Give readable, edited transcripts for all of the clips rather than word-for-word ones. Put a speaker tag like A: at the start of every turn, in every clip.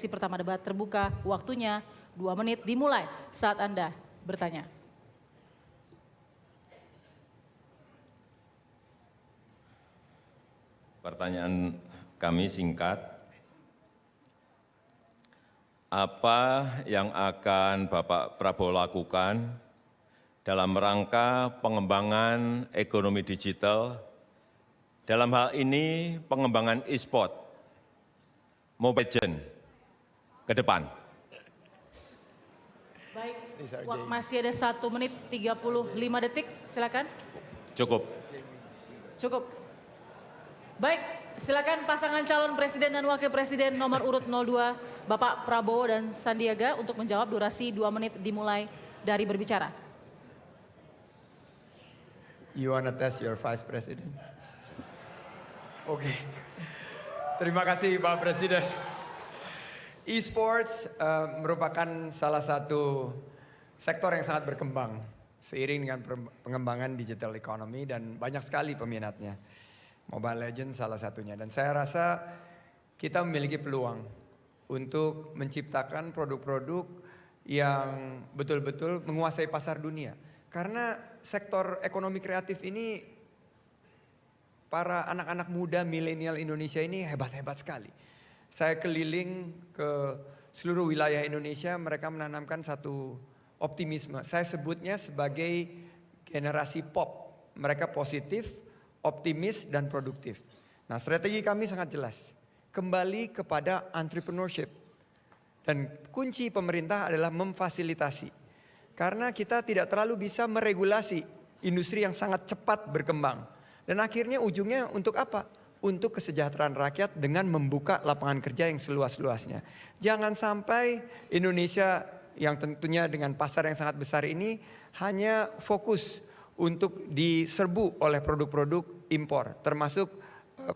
A: Sesi pertama debat terbuka, waktunya 2 menit dimulai saat Anda bertanya.
B: Pertanyaan kami singkat. Apa yang akan Bapak Prabowo lakukan dalam rangka pengembangan ekonomi digital, dalam hal ini pengembangan e-sport, Mobile Legends ke depan?
A: Baik, masih ada 1 menit 35 detik, silakan.
B: Cukup.
A: Cukup. Baik, silakan pasangan calon presiden dan wakil presiden nomor urut 02, Bapak Prabowo dan Sandiaga untuk menjawab. Durasi 2 menit dimulai dari berbicara.
C: You wanna test your vice president? Oke. Terima kasih Pak Presiden. E-sports merupakan salah satu sektor yang sangat berkembang seiring dengan pengembangan digital economy dan banyak sekali peminatnya. Mobile Legends salah satunya, dan saya rasa kita memiliki peluang untuk menciptakan produk-produk yang betul-betul menguasai pasar dunia. Karena sektor ekonomi kreatif ini, para anak-anak muda milenial Indonesia ini hebat-hebat sekali. Saya keliling ke seluruh wilayah Indonesia, mereka menanamkan satu optimisme. Saya sebutnya sebagai generasi pop. Mereka positif, optimis, dan produktif. Nah, strategi kami sangat jelas. Kembali kepada entrepreneurship. Dan kunci pemerintah adalah memfasilitasi. Karena kita tidak terlalu bisa meregulasi industri yang sangat cepat berkembang. Dan akhirnya ujungnya untuk apa? Untuk kesejahteraan rakyat dengan membuka lapangan kerja yang seluas-luasnya. Jangan sampai Indonesia yang tentunya dengan pasar yang sangat besar ini hanya fokus untuk diserbu oleh produk-produk impor, termasuk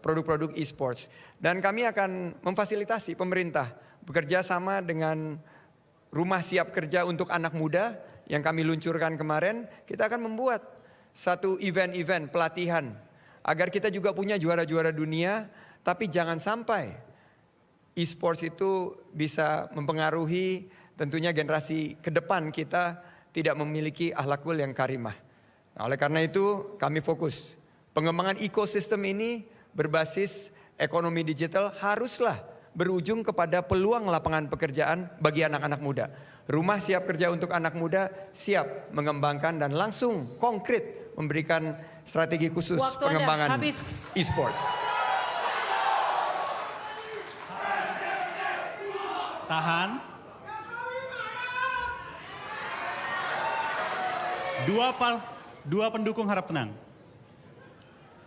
C: produk-produk e-sports. Dan kami akan memfasilitasi pemerintah bekerja sama dengan Rumah Siap Kerja untuk Anak Muda yang kami luncurkan kemarin. Kita akan membuat satu event-event pelatihan agar kita juga punya juara-juara dunia, tapi jangan sampai e-sports itu bisa mempengaruhi tentunya generasi ke depan kita tidak memiliki akhlakul yang karimah. Nah, oleh karena itu kami fokus. Pengembangan ekosistem ini berbasis ekonomi digital haruslah berujung kepada peluang lapangan pekerjaan bagi anak-anak muda. Rumah Siap Kerja untuk Anak Muda siap mengembangkan dan langsung konkret memberikan strategi khusus pengembangan e-sports.
D: Tahan. Dua pendukung harap tenang.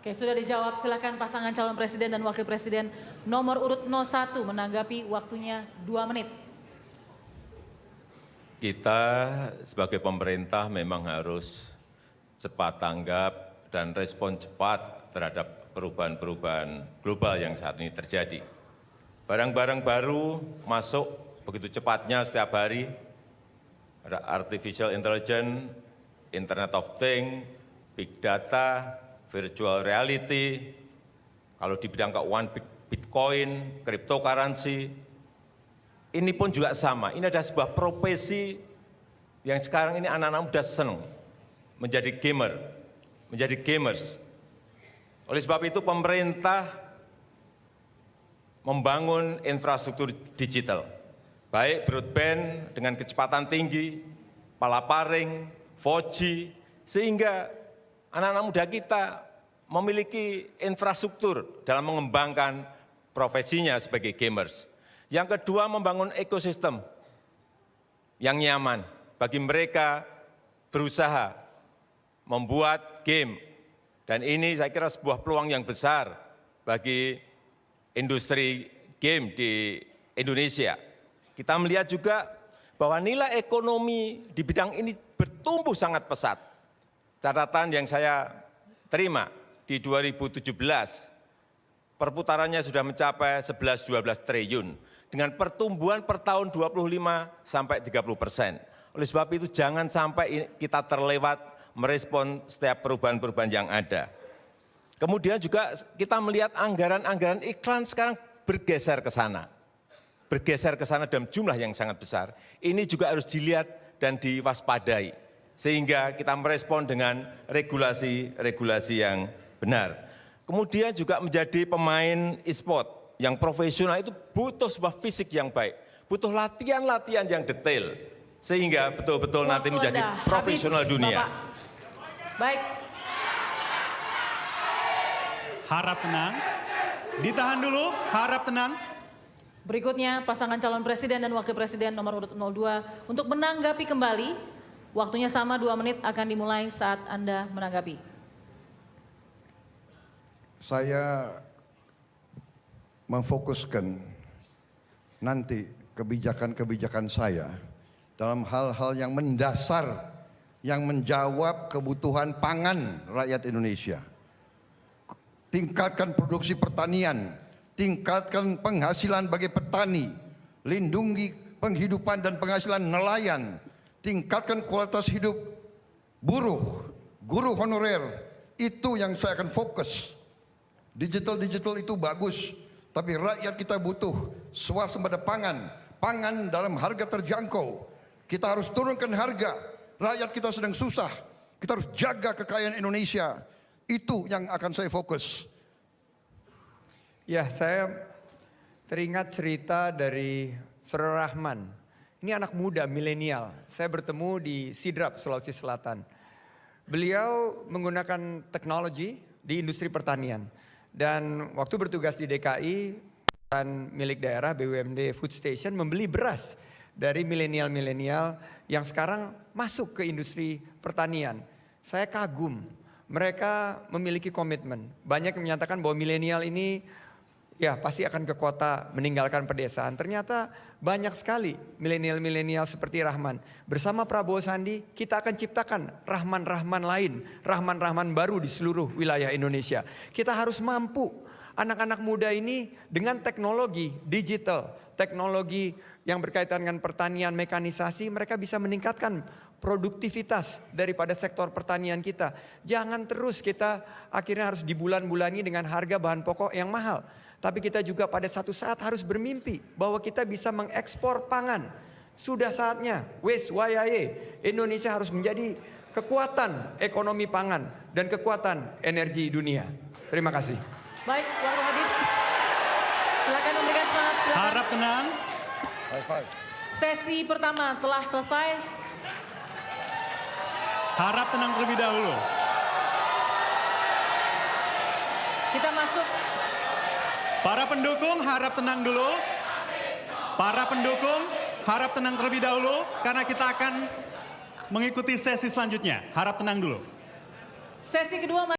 A: Oke, sudah dijawab. Silakan pasangan calon presiden dan wakil presiden nomor urut 01 menanggapi, waktunya 2 menit.
B: Kita sebagai pemerintah memang harus cepat tanggap dan respon cepat terhadap perubahan-perubahan global yang saat ini terjadi. Barang-barang baru masuk begitu cepatnya setiap hari. Ada artificial intelligence, Internet of Things, big data, virtual reality, kalau di bidang keuangan Bitcoin, cryptocurrency, ini pun juga sama. Ini adalah sebuah profesi yang sekarang ini anak-anak muda senang menjadi gamer, menjadi gamers. Oleh sebab itu pemerintah membangun infrastruktur digital, baik broadband dengan kecepatan tinggi, palaparing, 4G, sehingga anak-anak muda kita memiliki infrastruktur dalam mengembangkan profesinya sebagai gamers. Yang kedua, membangun ekosistem yang nyaman bagi mereka berusaha membuat game. Dan ini saya kira sebuah peluang yang besar bagi industri game di Indonesia. Kita melihat juga bahwa nilai ekonomi di bidang ini bertumbuh sangat pesat. Catatan yang saya terima di 2017, perputarannya sudah mencapai 11-12 triliun dengan pertumbuhan per tahun 25-30%. Oleh sebab itu jangan sampai kita terlewat merespon setiap perubahan-perubahan yang ada. Kemudian juga kita melihat anggaran-anggaran iklan sekarang bergeser ke sana. bergeser ke sana dalam jumlah yang sangat besar. Ini juga harus dilihat dan diwaspadai, sehingga kita merespon dengan regulasi-regulasi yang benar. Kemudian juga menjadi pemain e-sport yang profesional itu butuh sebuah fisik yang baik, butuh latihan-latihan yang detail, sehingga betul-betul nanti menjadi profesional dunia.
A: Bapak. Baik.
D: Harap tenang. Ditahan dulu, harap tenang.
A: Berikutnya pasangan calon presiden dan wakil presiden nomor urut 02 untuk menanggapi kembali. Waktunya sama 2 menit akan dimulai saat Anda menanggapi.
E: Saya memfokuskan nanti kebijakan-kebijakan saya dalam hal-hal yang mendasar yang menjawab kebutuhan pangan rakyat Indonesia. Tingkatkan produksi pertanian, tingkatkan penghasilan bagi petani, lindungi penghidupan dan penghasilan nelayan, tingkatkan kualitas hidup buruh, guru honorer. Itu yang saya akan fokus. Digital itu bagus, tapi rakyat kita butuh swasembada pangan, pangan dalam harga terjangkau. Kita harus turunkan harga, rakyat kita sedang susah, kita harus jaga kekayaan Indonesia. Itu yang akan saya fokus.
C: Ya, saya teringat cerita dari Saudara Rahman. Ini anak muda milenial. Saya bertemu di Sidrap, Sulawesi Selatan. Beliau menggunakan teknologi di industri pertanian. Dan waktu bertugas di DKI, perusahaan milik daerah BUMD Food Station membeli beras dari milenial-milenial yang sekarang masuk ke industri pertanian. Saya kagum. Mereka memiliki komitmen. Banyak yang menyatakan bahwa milenial ini ya pasti akan ke kota meninggalkan pedesaan. Ternyata banyak sekali milenial-milenial seperti Rahman. Bersama Prabowo Sandi kita akan ciptakan Rahman-Rahman lain. Rahman-Rahman baru di seluruh wilayah Indonesia. Kita harus mampu anak-anak muda ini dengan teknologi digital. Teknologi yang berkaitan dengan pertanian, mekanisasi, mereka bisa meningkatkan produktivitas daripada sektor pertanian kita. Jangan terus kita akhirnya harus dibulan-bulani dengan harga bahan pokok yang mahal. Tapi kita juga pada satu saat harus bermimpi bahwa kita bisa mengekspor pangan. Sudah saatnya, wes wayahe, Indonesia harus menjadi kekuatan ekonomi pangan dan kekuatan energi dunia. Terima kasih.
A: Baik, waktu habis. Silakan memberikan semangat. Silakan.
D: Harap tenang.
E: High five.
A: Sesi pertama telah selesai.
D: Harap tenang terlebih dahulu.
A: Kita masuk.
D: Para pendukung harap tenang dulu. Para pendukung harap tenang terlebih dahulu karena kita akan mengikuti sesi selanjutnya. Harap tenang dulu.
A: Sesi kedua.